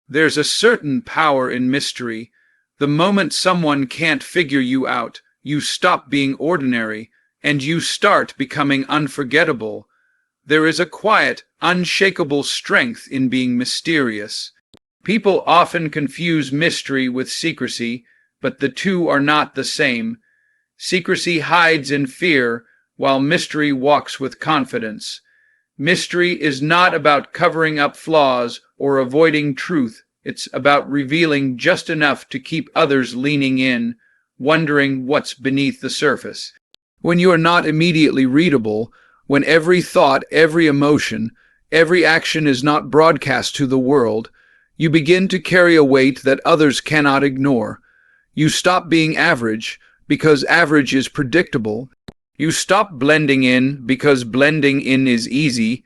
There's a certain power in mystery. The moment someone can't figure you out, you stop being ordinary, and you start becoming unforgettable. There is a quiet, unshakable strength in being mysterious. People often confuse mystery with secrecy, but the two are not the same. Secrecy hides in fear, while mystery walks with confidence. Mystery is not about covering up flaws or avoiding truth. It's about revealing just enough to keep others leaning in, wondering what's beneath the surface. When you are not immediately readable, when every thought, every emotion, every action is not broadcast to the world, you begin to carry a weight that others cannot ignore. You stop being average because average is predictable. You stop blending in because blending in is easy.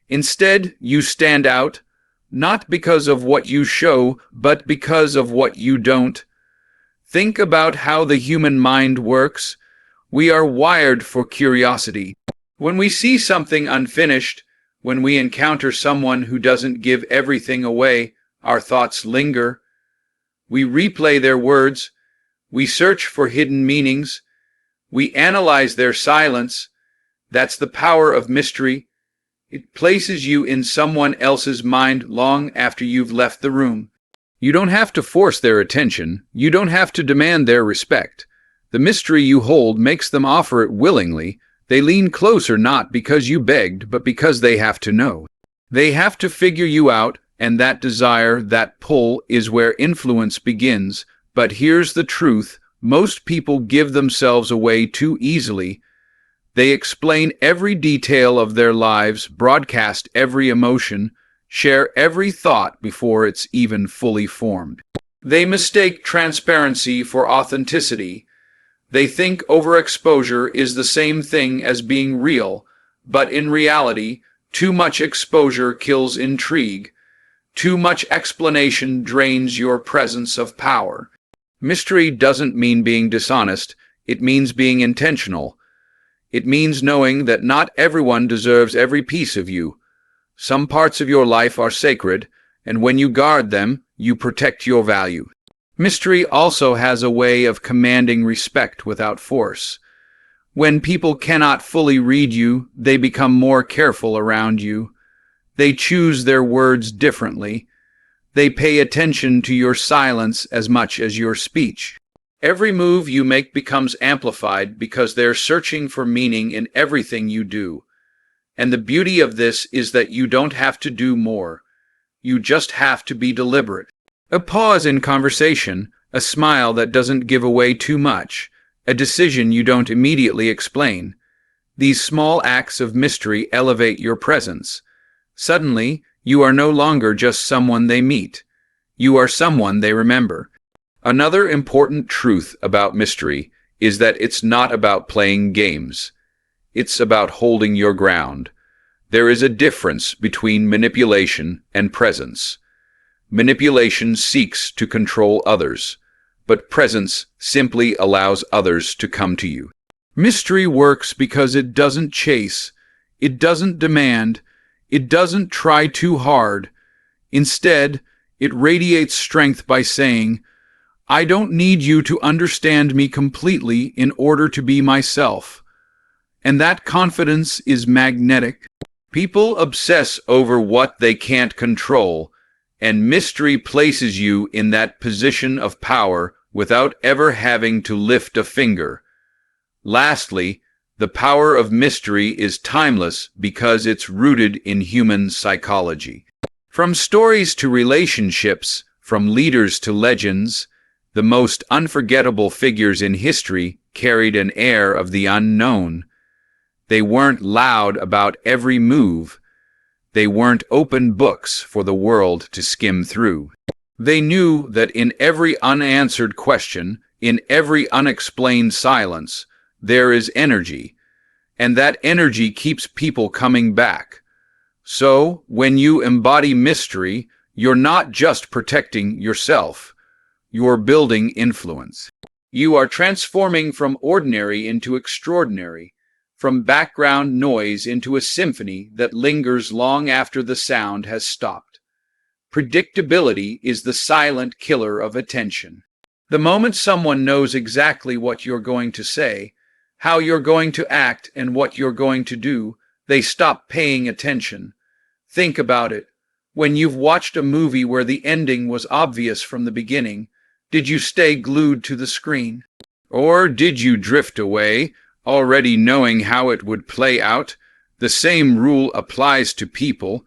Instead, you stand out, not because of what you show, but because of what you don't. Think about how the human mind works. We are wired for curiosity. When we see something unfinished, when we encounter someone who doesn't give everything away, our thoughts linger. We replay their words. We search for hidden meanings. We analyze their silence. That's the power of mystery. It places you in someone else's mind long after you've left the room. You don't have to force their attention. You don't have to demand their respect. The mystery you hold makes them offer it willingly. They lean closer not because you begged, but because they have to know. They have to figure you out, and that desire, that pull, is where influence begins. But here's the truth. Most people give themselves away too easily. They explain every detail of their lives, broadcast every emotion, share every thought before it's even fully formed. They mistake transparency for authenticity. They think overexposure is the same thing as being real, but in reality, too much exposure kills intrigue. Too much explanation drains your presence of power. Mystery doesn't mean being dishonest. It means being intentional. It means knowing that not everyone deserves every piece of you. Some parts of your life are sacred, and when you guard them, you protect your value. Mystery also has a way of commanding respect without force. When people cannot fully read you, they become more careful around you. They choose their words differently. They pay attention to your silence as much as your speech. Every move you make becomes amplified because they're searching for meaning in everything you do. And the beauty of this is that you don't have to do more. You just have to be deliberate. A pause in conversation, a smile that doesn't give away too much, a decision you don't immediately explain. These small acts of mystery elevate your presence. Suddenly, you are no longer just someone they meet. You are someone they remember. Another important truth about mystery is that it's not about playing games. It's about holding your ground. There is a difference between manipulation and presence. Manipulation seeks to control others, but presence simply allows others to come to you. Mystery works because it doesn't chase, it doesn't demand, it doesn't try too hard. Instead, it radiates strength by saying, I don't need you to understand me completely in order to be myself. And that confidence is magnetic. People obsess over what they can't control, and mystery places you in that position of power without ever having to lift a finger. Lastly, the power of mystery is timeless because it's rooted in human psychology. From stories to relationships, from leaders to legends, the most unforgettable figures in history carried an air of the unknown. They weren't loud about every move. They weren't open books for the world to skim through. They knew that in every unanswered question, in every unexplained silence, there is energy, and that energy keeps people coming back. So, when you embody mystery, you're not just protecting yourself. You're building influence. You are transforming from ordinary into extraordinary, from background noise into a symphony that lingers long after the sound has stopped. Predictability is the silent killer of attention. The moment someone knows exactly what you're going to say, how you're going to act, and what you're going to do, they stop paying attention. Think about it. When you've watched a movie where the ending was obvious from the beginning, did you stay glued to the screen? Or did you drift away, already knowing how it would play out? The same rule applies to people.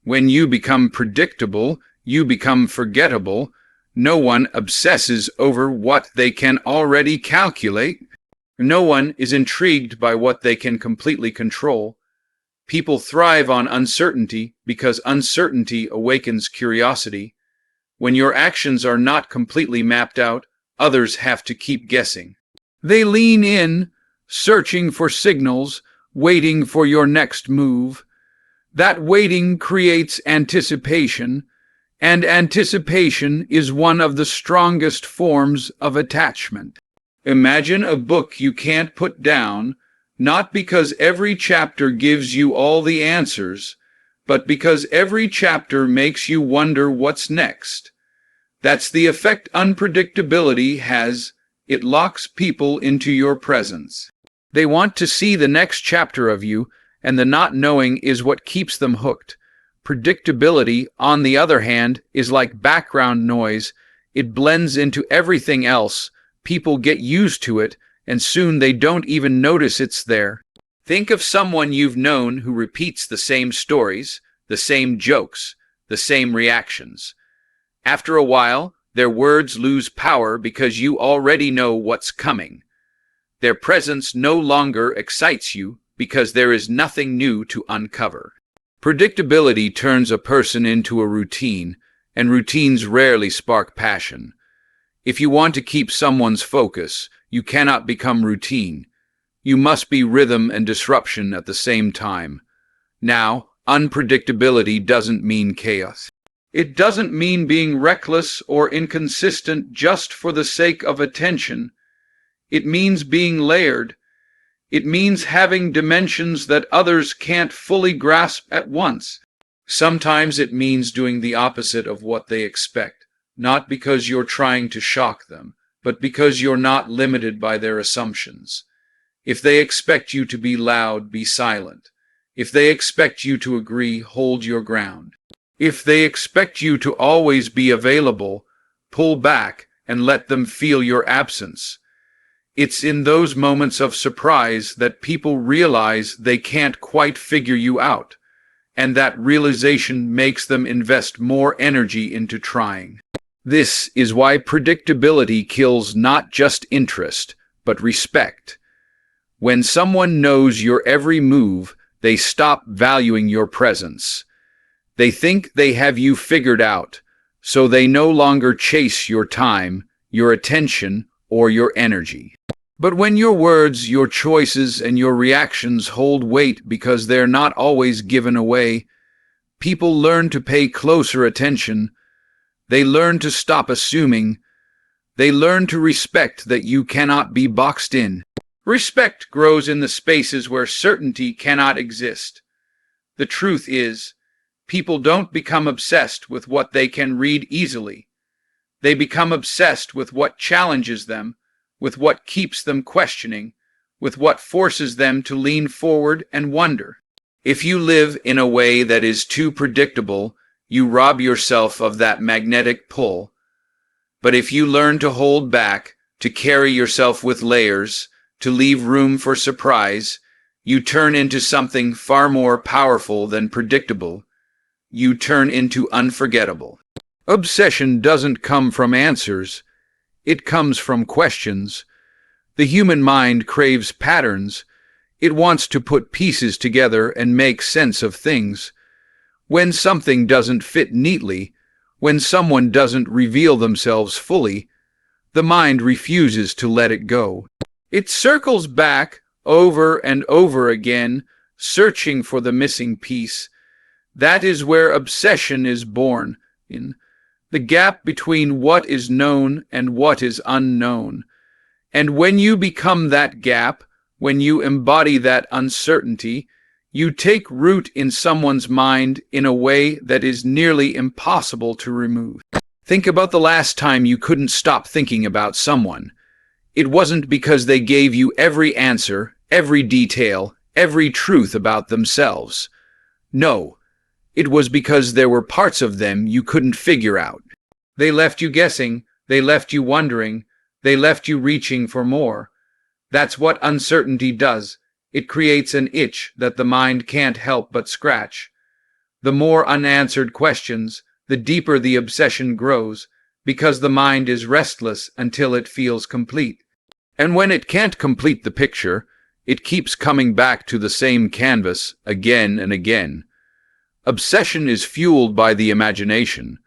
When you become predictable, you become forgettable. No one obsesses over what they can already calculate. No one is intrigued by what they can completely control. People thrive on uncertainty because uncertainty awakens curiosity. When your actions are not completely mapped out, others have to keep guessing. They lean in, searching for signals, waiting for your next move. That waiting creates anticipation, and anticipation is one of the strongest forms of attachment. Imagine a book you can't put down, not because every chapter gives you all the answers, but because every chapter makes you wonder what's next. That's the effect unpredictability has. It locks people into your presence. They want to see the next chapter of you, and the not knowing is what keeps them hooked. Predictability, on the other hand, is like background noise. It blends into everything else. People get used to it, and soon they don't even notice it's there. Think of someone you've known who repeats the same stories, the same jokes, the same reactions. After a while, their words lose power because you already know what's coming. Their presence no longer excites you because there is nothing new to uncover. Predictability turns a person into a routine, and routines rarely spark passion. If you want to keep someone's focus, you cannot become routine. You must be rhythm and disruption at the same time. Now, unpredictability doesn't mean chaos. It doesn't mean being reckless or inconsistent just for the sake of attention. It means being layered. It means having dimensions that others can't fully grasp at once. Sometimes it means doing the opposite of what they expect, not because you're trying to shock them, but because you're not limited by their assumptions. If they expect you to be loud, be silent. If they expect you to agree, hold your ground. If they expect you to always be available, pull back and let them feel your absence. It's in those moments of surprise that people realize they can't quite figure you out, and that realization makes them invest more energy into trying. This is why predictability kills not just interest, but respect. When someone knows your every move, they stop valuing your presence. They think they have you figured out, so they no longer chase your time, your attention, or your energy. But when your words, your choices, and your reactions hold weight because they're not always given away, people learn to pay closer attention. They learn to stop assuming. They learn to respect that you cannot be boxed in. Respect grows in the spaces where certainty cannot exist. The truth is, people don't become obsessed with what they can read easily. They become obsessed with what challenges them, with what keeps them questioning, with what forces them to lean forward and wonder. If you live in a way that is too predictable, you rob yourself of that magnetic pull. But if you learn to hold back, to carry yourself with layers, to leave room for surprise, you turn into something far more powerful than predictable. You turn into unforgettable. Obsession doesn't come from answers. It comes from questions. The human mind craves patterns. It wants to put pieces together and make sense of things. When something doesn't fit neatly, when someone doesn't reveal themselves fully, the mind refuses to let it go. It circles back over and over again, searching for the missing piece. That is where obsession is born, in the gap between what is known and what is unknown. And when you become that gap, when you embody that uncertainty, You take root in someone's mind in a way that is nearly impossible to remove. Think about the last time you couldn't stop thinking about someone. It wasn't because they gave you every answer, every detail, every truth about themselves. No, it was because there were parts of them you couldn't figure out. They left you guessing, they left you wondering, they left you reaching for more. That's what uncertainty does. It creates an itch that the mind can't help but scratch. The more unanswered questions, the deeper the obsession grows, because the mind is restless until it feels complete. And when it can't complete the picture, it keeps coming back to the same canvas again and again. Obsession is fueled by the imagination.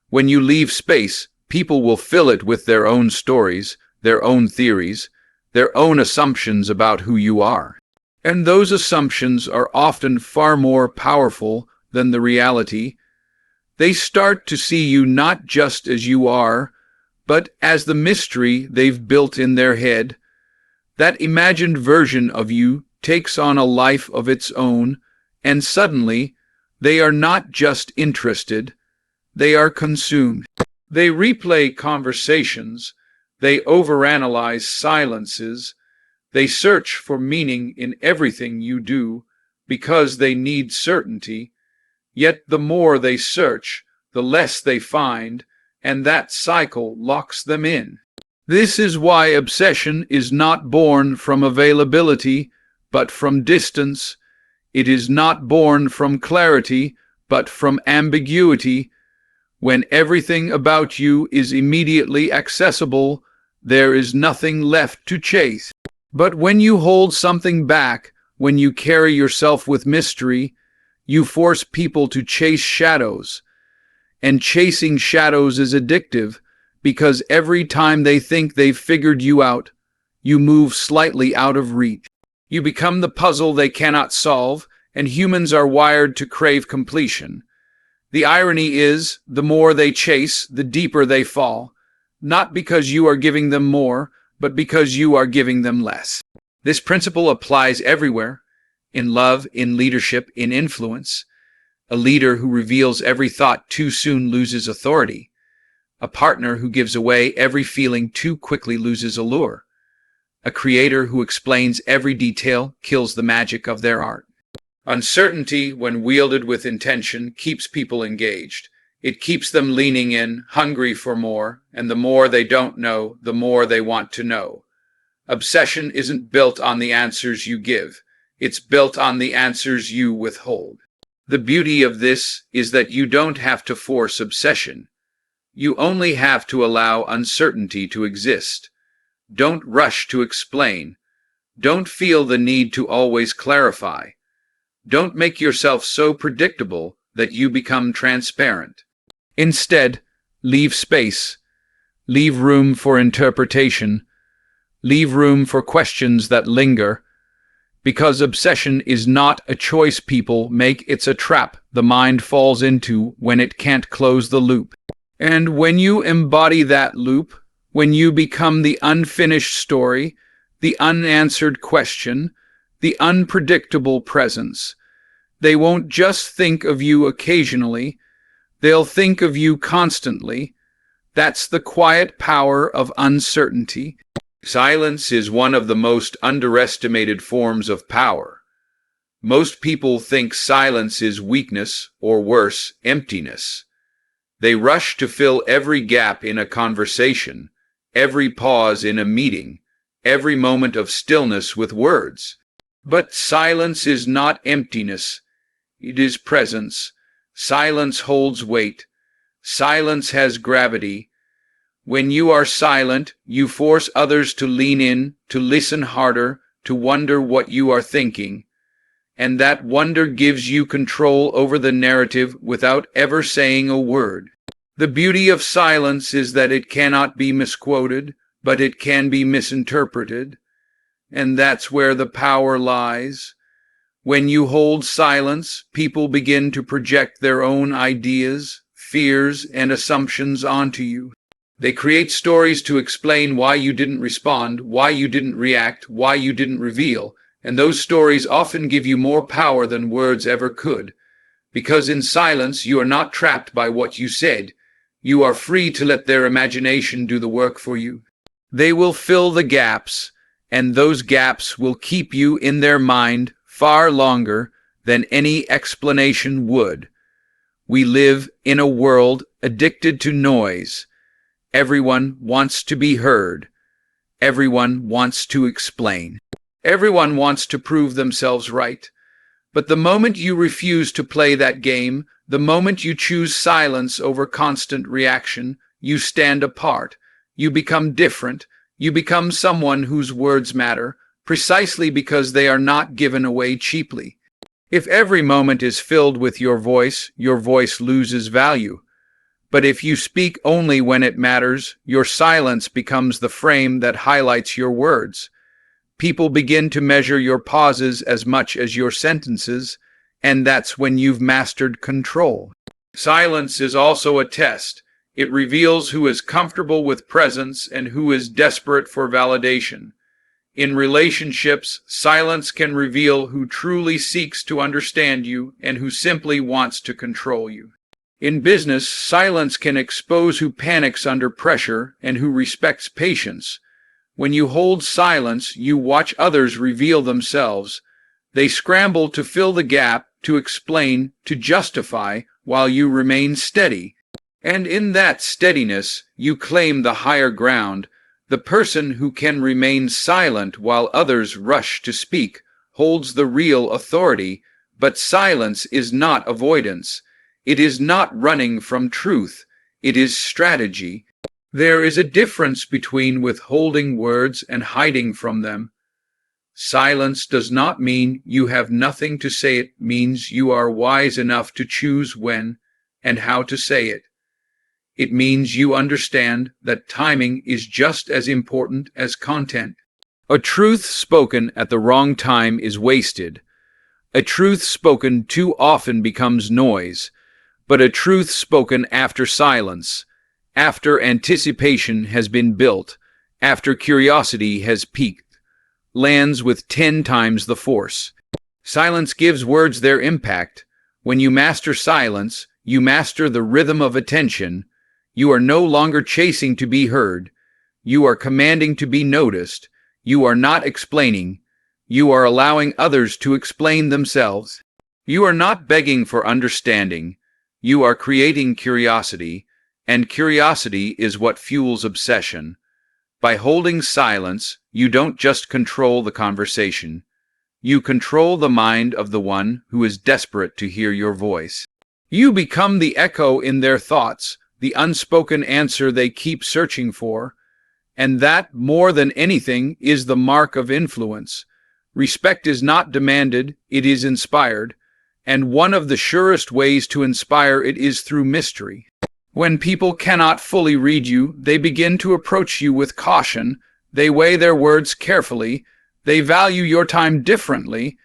When you leave space, people will fill it with their own stories, their own theories, their own assumptions about who you are. And those assumptions are often far more powerful than the reality. They start to see you not just as you are, but as the mystery they've built in their head. That imagined version of you takes on a life of its own, and suddenly they are not just interested, they are consumed. They replay conversations, they overanalyze silences, they search for meaning in everything you do because they need certainty, yet the more they search, the less they find, and that cycle locks them in. This is why obsession is not born from availability, but from distance. It is not born from clarity, but from ambiguity. When everything about you is immediately accessible, there is nothing left to chase. But when you hold something back, when you carry yourself with mystery, you force people to chase shadows. And chasing shadows is addictive, because every time they think they've figured you out, you move slightly out of reach. You become the puzzle they cannot solve, and humans are wired to crave completion. The irony is, the more they chase, the deeper they fall, not because you are giving them more, but because you are giving them less. This principle applies everywhere, in love, in leadership, in influence. A leader who reveals every thought too soon loses authority. A partner who gives away every feeling too quickly loses allure. A creator who explains every detail kills the magic of their art. Uncertainty, when wielded with intention, keeps people engaged. It keeps them leaning in, hungry for more, and the more they don't know, the more they want to know. Obsession isn't built on the answers you give. It's built on the answers you withhold. The beauty of this is that you don't have to force obsession. You only have to allow uncertainty to exist. Don't rush to explain. Don't feel the need to always clarify. Don't make yourself so predictable that you become transparent. Instead, leave space. Leave room for interpretation. Leave room for questions that linger. Because obsession is not a choice people make, it's a trap the mind falls into when it can't close the loop. And when you embody that loop, when you become the unfinished story, the unanswered question, the unpredictable presence, they won't just think of you occasionally, they'll think of you constantly. That's the quiet power of uncertainty. Silence is one of the most underestimated forms of power. Most people think silence is weakness, or worse, emptiness. They rush to fill every gap in a conversation, every pause in a meeting, every moment of stillness with words. But silence is not emptiness. It is presence. Silence holds weight. Silence has gravity. When you are silent, you force others to lean in, to listen harder, to wonder what you are thinking. And that wonder gives you control over the narrative without ever saying a word. The beauty of silence is that it cannot be misquoted, but it can be misinterpreted. And that's where the power lies. When you hold silence, people begin to project their own ideas, fears, and assumptions onto you. They create stories to explain why you didn't respond, why you didn't react, why you didn't reveal, And those stories often give you more power than words ever could, because in silence you are not trapped by what you said. You are free to let their imagination do the work for you. They will fill the gaps, and those gaps will keep you in their mind far longer than any explanation would. We live in a world addicted to noise. Everyone wants to be heard. Everyone wants to explain. Everyone wants to prove themselves right. But the moment you refuse to play that game, the moment you choose silence over constant reaction, you stand apart. You become different. You become someone whose words matter, precisely because they are not given away cheaply. If every moment is filled with your voice loses value. But if you speak only when it matters, your silence becomes the frame that highlights your words. People begin to measure your pauses as much as your sentences, and that's when you've mastered control. Silence is also a test. It reveals who is comfortable with presence and who is desperate for validation. In relationships, silence can reveal who truly seeks to understand you and who simply wants to control you. In business, silence can expose who panics under pressure and who respects patience. When you hold silence, you watch others reveal themselves. They scramble to fill the gap, to explain, to justify, while you remain steady. And in that steadiness, you claim the higher ground. The person who can remain silent while others rush to speak holds the real authority. But silence is not avoidance. It is not running from truth. It is strategy. There is a difference between withholding words and hiding from them. Silence does not mean you have nothing to say. It means you are wise enough to choose when and how to say it. It means you understand that timing is just as important as content. A truth spoken at the wrong time is wasted. A truth spoken too often becomes noise. But a truth spoken after silence, after anticipation has been built, after curiosity has peaked, lands with 10 times the force. Silence gives words their impact. When you master silence, you master the rhythm of attention. You are no longer chasing to be heard. You are commanding to be noticed. You are not explaining. You are allowing others to explain themselves. You are not begging for understanding. You are creating curiosity, and curiosity is what fuels obsession. By holding silence, you don't just control the conversation. You control the mind of the one who is desperate to hear your voice. You become the echo in their thoughts, the unspoken answer they keep searching for, and that, more than anything, is the mark of influence. Respect is not demanded, it is inspired. And one of the surest ways to inspire it is through mystery. When people cannot fully read you, they begin to approach you with caution. They weigh their words carefully. They value your time differently.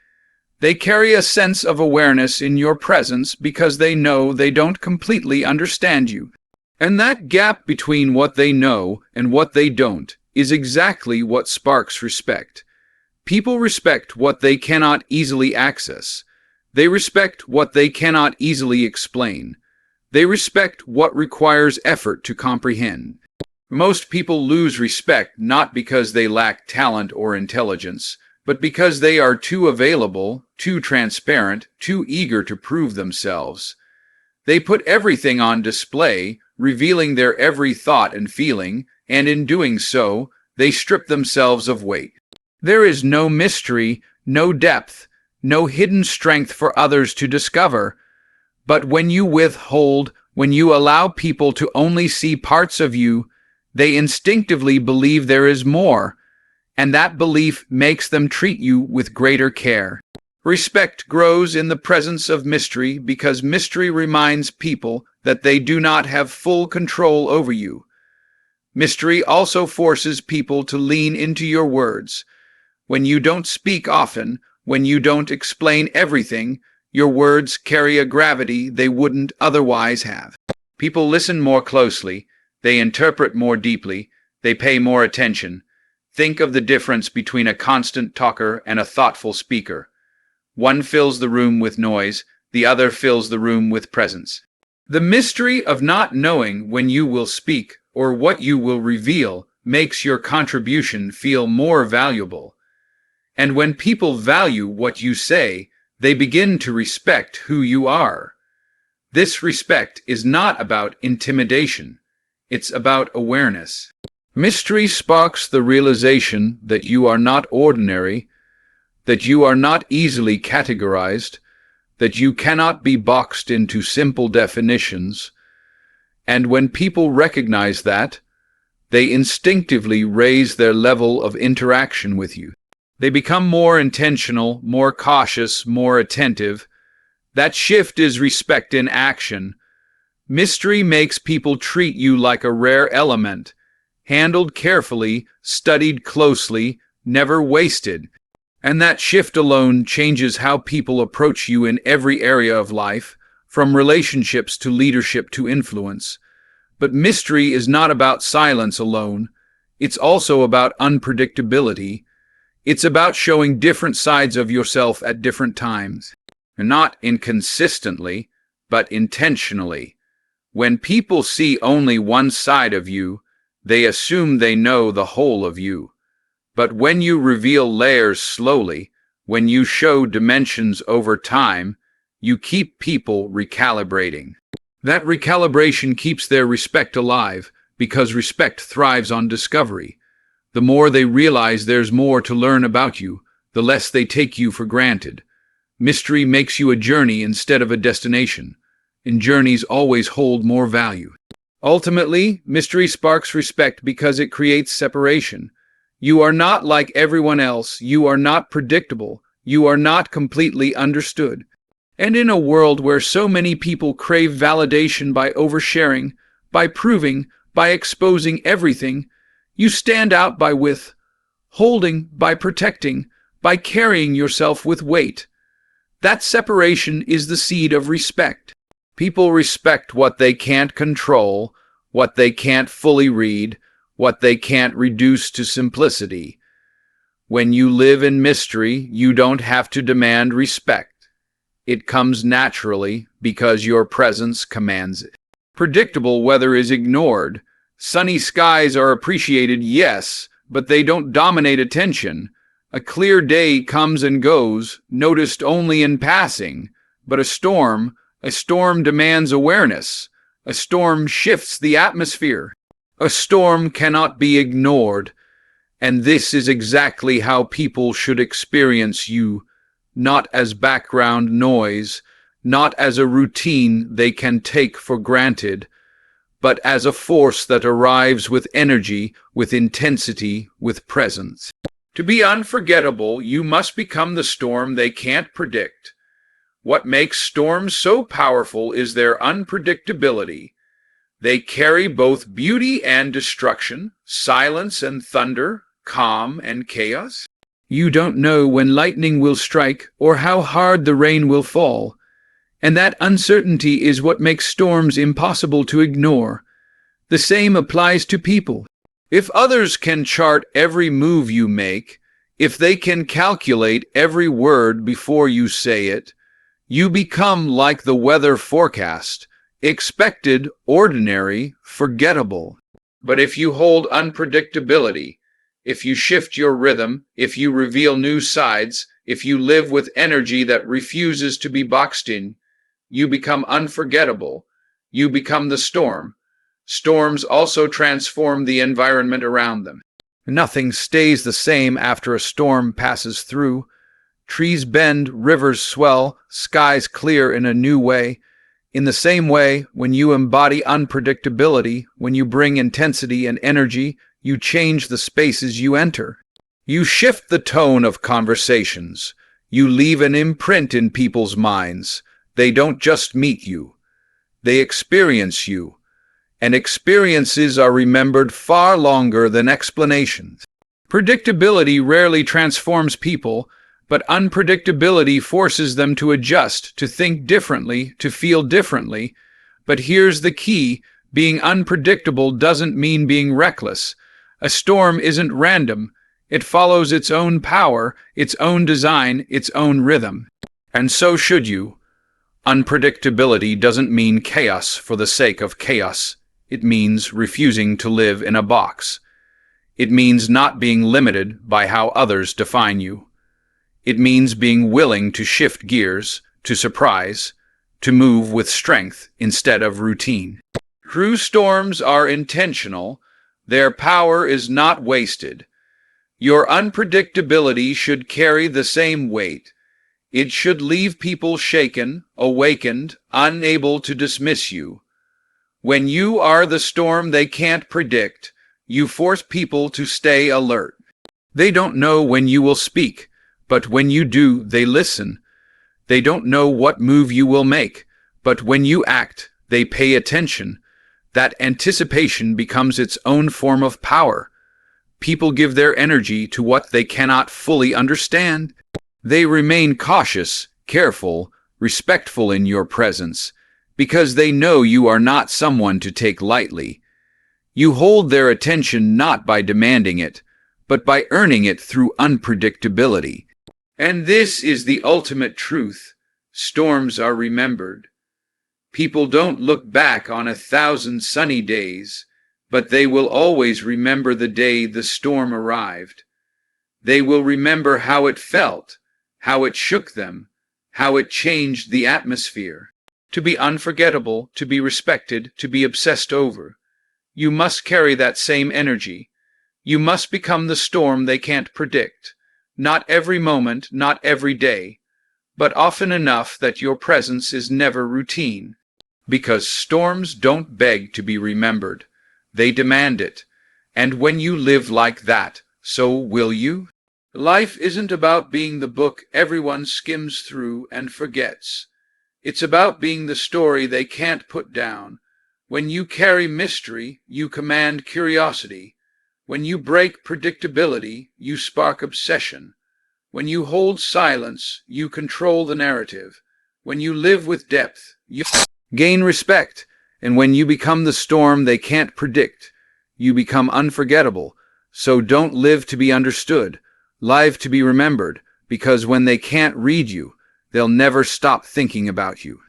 They carry a sense of awareness in your presence because they know they don't completely understand you. And that gap between what they know and what they don't is exactly what sparks respect. People respect what they cannot easily access. They respect what they cannot easily explain. They respect what requires effort to comprehend. Most people lose respect not because they lack talent or intelligence, but because they are too available, too transparent, too eager to prove themselves. They put everything on display, revealing their every thought and feeling, and in doing so, they strip themselves of weight. There is no mystery, no depth, no hidden strength for others to discover. But when you withhold, when you allow people to only see parts of you, they instinctively believe there is more, and that belief makes them treat you with greater care. Respect grows in the presence of mystery because mystery reminds people that they do not have full control over you. Mystery also forces people to lean into your words. When you don't speak often, when you don't explain everything, your words carry a gravity they wouldn't otherwise have. People listen more closely, they interpret more deeply, they pay more attention. Think of the difference between a constant talker and a thoughtful speaker. One fills the room with noise, the other fills the room with presence. The mystery of not knowing when you will speak or what you will reveal makes your contribution feel more valuable. And when people value what you say, they begin to respect who you are. This respect is not about intimidation. It's about awareness. Mystery sparks the realization that you are not ordinary, that you are not easily categorized, that you cannot be boxed into simple definitions. And when people recognize that, they instinctively raise their level of interaction with you. They become more intentional, more cautious, more attentive. That shift is respect in action. Mystery makes people treat you like a rare element, handled carefully, studied closely, never wasted. And that shift alone changes how people approach you in every area of life, from relationships to leadership to influence. But mystery is not about silence alone. It's also about unpredictability. It's about showing different sides of yourself at different times. Not inconsistently, but intentionally. When people see only one side of you, they assume they know the whole of you. But when you reveal layers slowly, when you show dimensions over time, you keep people recalibrating. That recalibration keeps their respect alive, because respect thrives on discovery. The more they realize there's more to learn about you, the less they take you for granted. Mystery makes you a journey instead of a destination, and journeys always hold more value. Ultimately, mystery sparks respect because it creates separation. You are not like everyone else. You are not predictable. You are not completely understood. And in a world where so many people crave validation by oversharing, by proving, by exposing everything, you stand out by withholding, by protecting, by carrying yourself with weight. That separation is the seed of respect. People respect what they can't control, what they can't fully read, what they can't reduce to simplicity. When you live in mystery, you don't have to demand respect. It comes naturally because your presence commands it. Predictable weather is ignored. Sunny skies are appreciated, yes, but they don't dominate attention. A clear day comes and goes, noticed only in passing. But a storm demands awareness. A storm shifts the atmosphere. A storm cannot be ignored. And this is exactly how people should experience you, not as background noise, not as a routine they can take for granted, but as a force that arrives with energy, with intensity, with presence. To be unforgettable, you must become the storm they can't predict. What makes storms so powerful is their unpredictability. They carry both beauty and destruction, silence and thunder, calm and chaos. You don't know when lightning will strike or how hard the rain will fall. And that uncertainty is what makes storms impossible to ignore. The same applies to people. If others can chart every move you make, if they can calculate every word before you say it, you become like the weather forecast, expected, ordinary, forgettable. But if you hold unpredictability, if you shift your rhythm, if you reveal new sides, if you live with energy that refuses to be boxed in, you become unforgettable. You become the storm. Storms also transform the environment around them. Nothing stays the same after a storm passes through. Trees bend, rivers swell, skies clear in a new way. In the same way, when you embody unpredictability, when you bring intensity and energy, you change the spaces you enter. You shift the tone of conversations. You leave an imprint in people's minds. They don't just meet you. They experience you. And experiences are remembered far longer than explanations. Predictability rarely transforms people, but unpredictability forces them to adjust, to think differently, to feel differently. But here's the key: being unpredictable doesn't mean being reckless. A storm isn't random. It follows its own power, its own design, its own rhythm. And so should you. Unpredictability doesn't mean chaos for the sake of chaos. It means refusing to live in a box. It means not being limited by how others define you. It means being willing to shift gears, to surprise, to move with strength instead of routine. True storms are intentional. Their power is not wasted. Your unpredictability should carry the same weight. It should leave people shaken, awakened, unable to dismiss you. When you are the storm they can't predict, you force people to stay alert. They don't know when you will speak, but when you do, they listen. They don't know what move you will make, but when you act, they pay attention. That anticipation becomes its own form of power. People give their energy to what they cannot fully understand. They remain cautious, careful, respectful in your presence, because they know you are not someone to take lightly. You hold their attention not by demanding it, but by earning it through unpredictability. And this is the ultimate truth. Storms are remembered. People don't look back on 1,000 sunny days, but they will always remember the day the storm arrived. They will remember how it felt, how it shook them, how it changed the atmosphere. To be unforgettable, to be respected, to be obsessed over, you must carry that same energy. You must become the storm they can't predict. Not every moment, not every day, but often enough that your presence is never routine. Because storms don't beg to be remembered. They demand it. And when you live like that, so will you? Life isn't about being the book everyone skims through and forgets. It's about being the story they can't put down. When you carry mystery, you command curiosity. When you break predictability, you spark obsession. When you hold silence, you control the narrative. When you live with depth, you gain respect. And when you become the storm they can't predict, you become unforgettable. So don't live to be understood. Live to be remembered, because when they can't read you, they'll never stop thinking about you.